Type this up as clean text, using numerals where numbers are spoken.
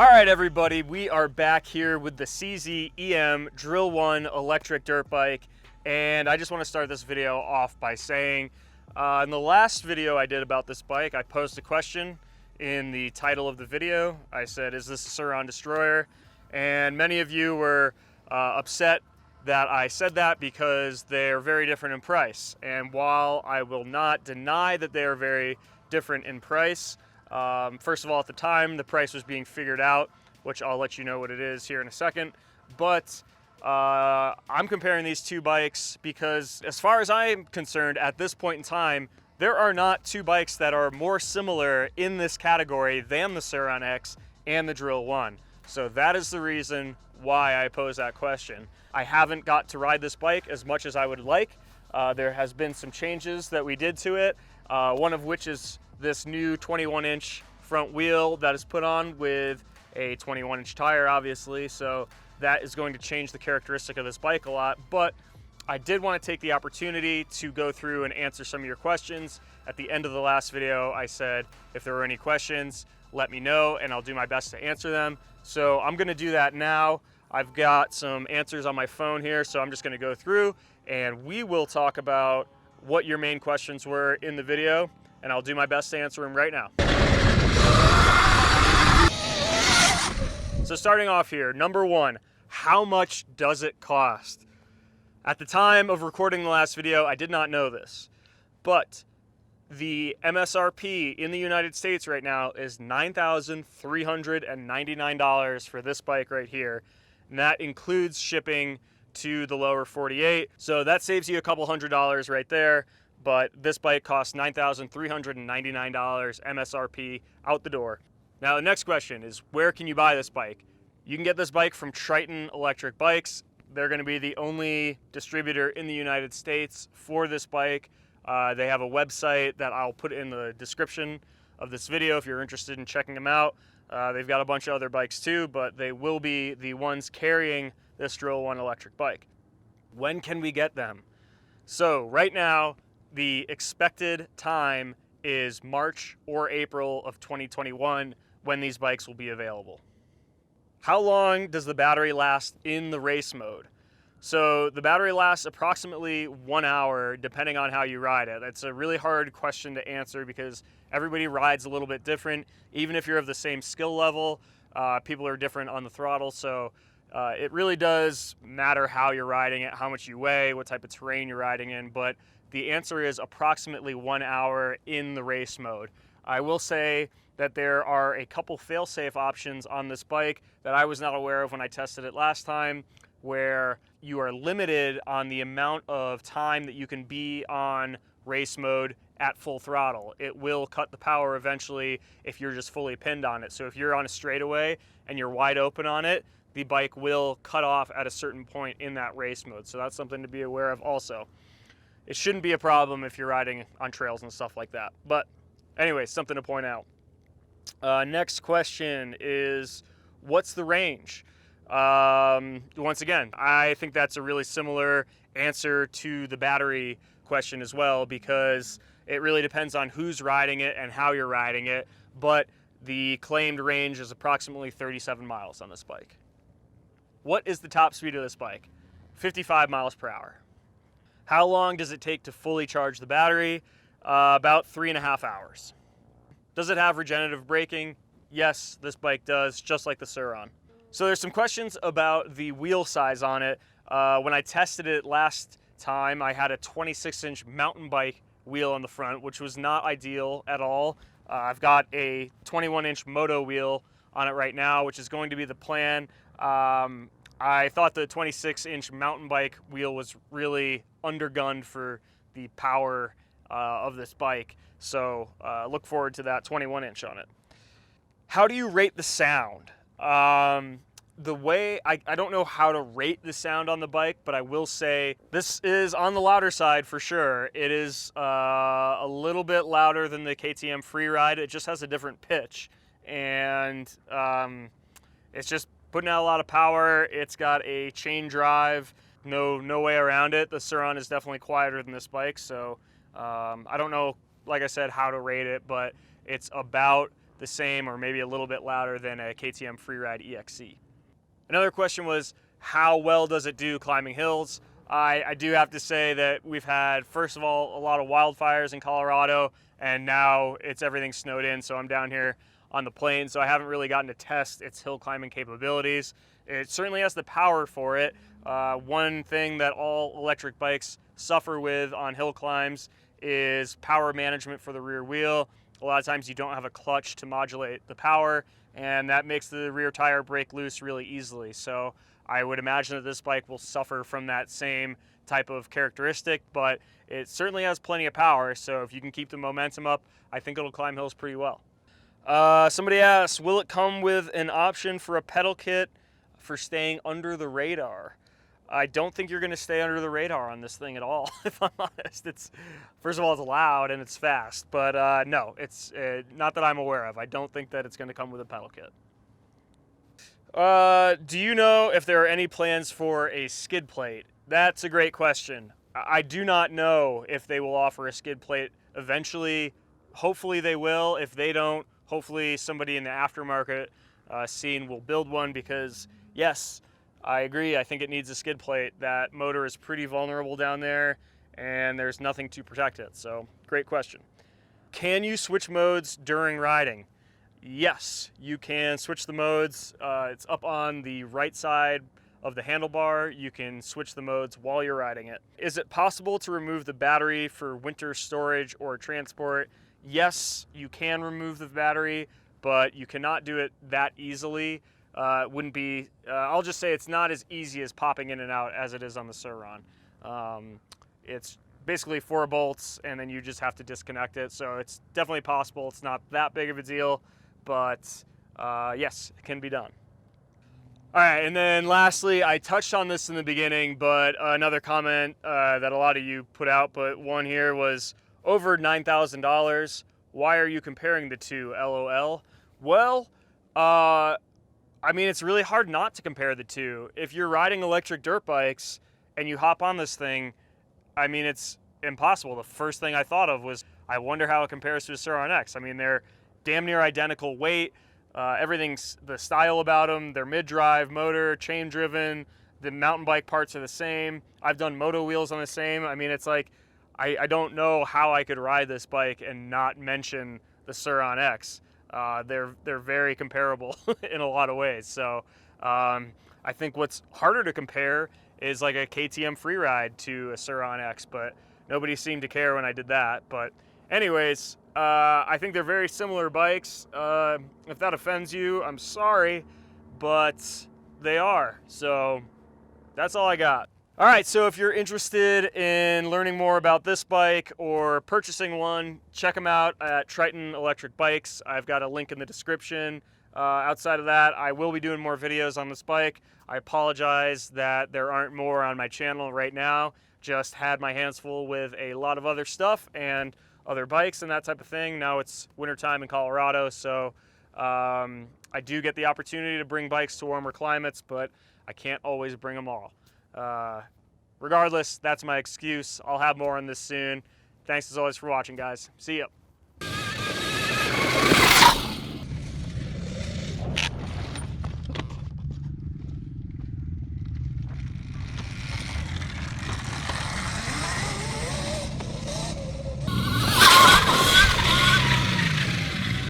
All right, everybody, we are back here with the CZEM Drill One electric dirt bike, and I just want to start this video off by saying, in the last video I did about this bike, I posed a question in the title of the video. I said, is this a Sur Ron Destroyer? And many of you were upset that I said that because they're very different in price. And while I will not deny that they are very different in price, first of all, at the time, the price was being figured out, which I'll let you know what it is here in a second. But I'm comparing these two bikes because, as far as I'm concerned, at this point in time, there are not two bikes that are more similar in this category than the Sur Ron X and the Drill One. So that is the reason why I pose that question. I haven't got to ride this bike as much as I would like. There has been some changes that we did to it, one of which is this new 21-inch front wheel that is put on with a 21-inch tire, obviously, so that is going to change the characteristic of this bike a lot. But I did want to take the opportunity to go through and answer some of your questions. At the end of the last video, I said if there were any questions, let me know and I'll do my best to answer them. So I'm going to do that now. I've got some answers on my phone here, so I'm just going to go through and we will talk about what your main questions were in the video, and I'll do my best to answer them right now. So starting off here, number one, how much does it cost? At the time of recording the last video, I did not know this, but the MSRP in the United States right now is $9,399 for this bike right here, and that includes shipping to the lower 48, so that saves you a couple $100 right there. But this bike costs $9,399 MSRP out the door. Now the next question is, where can you buy this bike? You can get this bike from Triton Electric Bikes. They're going to be the only distributor in the United States for this bike. They have a website that I'll put in the description of this video if you're interested in checking them out. They've got a bunch of other bikes too, but they will be the ones carrying this Drill One electric bike. When can we get them? So right now, the expected time is March or April of 2021 when these bikes will be available. How long does the battery last in the race mode? So the battery lasts approximately 1 hour depending on how you ride it. It's a really hard question to answer because everybody rides a little bit different. Even if you're of the same skill level, people are different on the throttle. So it really does matter how you're riding it, how much you weigh, what type of terrain you're riding in. But the answer is approximately 1 hour in the race mode. I will say that there are a couple fail-safe options on this bike that I was not aware of when I tested it last time, where you are limited on the amount of time that you can be on race mode at full throttle. It will cut the power eventually if you're just fully pinned on it. So if you're on a straightaway and you're wide open on it, the bike will cut off at a certain point in that race mode. So that's something to be aware of also. It shouldn't be a problem if you're riding on trails and stuff like that. But anyway, something to point out. Next question is, what's the range? Once again, I think that's a really similar answer to the battery question as well, because it really depends on who's riding it and how you're riding it. But the claimed range is approximately 37 miles on this bike. What is the top speed of this bike? 55 miles per hour. How long does it take to fully charge the battery? About 3.5 hours. Does it have regenerative braking? Yes, this bike does, just like the Sur Ron. So there's some questions about the wheel size on it. When I tested it last time, I had a 26-inch mountain bike wheel on the front, which was not ideal at all. I've got a 21-inch moto wheel on it right now, which is going to be the plan. I thought the 26-inch mountain bike wheel was really undergunned for the power of this bike, so look forward to that 21-inch on it. How do you rate the sound? The way, I don't know how to rate the sound on the bike, but I will say this is on the louder side for sure. It is a little bit louder than the KTM Freeride. It just has a different pitch, and it's just putting out a lot of power. It's got a chain drive, no way around it. The Sur Ron is definitely quieter than this bike, so I don't know, like I said, how to rate it, but it's about the same or maybe a little bit louder than a KTM Freeride EXC. Another question was, how well does it do climbing hills? I do have to say that we've had, first of all, a lot of wildfires in Colorado, and now everything snowed in, so I'm down here on the plains, so I haven't really gotten to test its hill climbing capabilities. It certainly has the power for it. One thing that all electric bikes suffer with on hill climbs is power management for the rear wheel. A lot of times you don't have a clutch to modulate the power, and that makes the rear tire break loose really easily. So I would imagine that this bike will suffer from that same type of characteristic, but it certainly has plenty of power, so if you can keep the momentum up, I think it'll climb hills pretty well. Somebody asked, will it come with an option for a pedal kit for staying under the radar? I don't think you're going to stay under the radar on this thing at all, if I'm honest. First of all, it's loud and it's fast, but no, it's not that I'm aware of. I don't think that it's going to come with a pedal kit. Do you know if there are any plans for a skid plate? That's a great question. I do not know if they will offer a skid plate eventually. Hopefully they will. If they don't, hopefully somebody in the aftermarket scene will build one, because yes, I agree. I think it needs a skid plate. That motor is pretty vulnerable down there and there's nothing to protect it. So great question. Can you switch modes during riding? Yes, you can switch the modes. It's up on the right side of the handlebar. You can switch the modes while you're riding it. Is it possible to remove the battery for winter storage or transport? Yes, you can remove the battery, but you cannot do it that easily. It wouldn't be, I'll just say it's not as easy as popping in and out as it is on the Sur Ron. It's basically 4 bolts and then you just have to disconnect it. So it's definitely possible. It's not that big of a deal, but yes, it can be done. All right, and then lastly, I touched on this in the beginning, but another comment that a lot of you put out, but one here was over $9,000. Why are you comparing the two, LOL? Well, I mean, it's really hard not to compare the two. If you're riding electric dirt bikes and you hop on this thing, I mean, it's impossible. The first thing I thought of was, I wonder how it compares to a Sur Ron X. I mean, they're damn near identical weight. Everything's the style about them. They're mid-drive motor, chain-driven. The mountain bike parts are the same. I've done moto wheels on the same. I mean, it's like, I don't know how I could ride this bike and not mention the Sur Ron X. They're very comparable in a lot of ways. So I think what's harder to compare is like a KTM Freeride to a Sur Ron X, but nobody seemed to care when I did that. But anyways, I think they're very similar bikes. If that offends you, I'm sorry, but they are. So that's all I got. All right, so if you're interested in learning more about this bike or purchasing one, check them out at Triton Electric Bikes. I've got a link in the description. Outside of that, I will be doing more videos on this bike. I apologize that there aren't more on my channel right now. Just had my hands full with a lot of other stuff and other bikes and that type of thing. Now it's wintertime in Colorado, so I do get the opportunity to bring bikes to warmer climates, but I can't always bring them all. Regardless, that's my excuse. I'll have more on this soon. Thanks as always for watching, guys. See ya.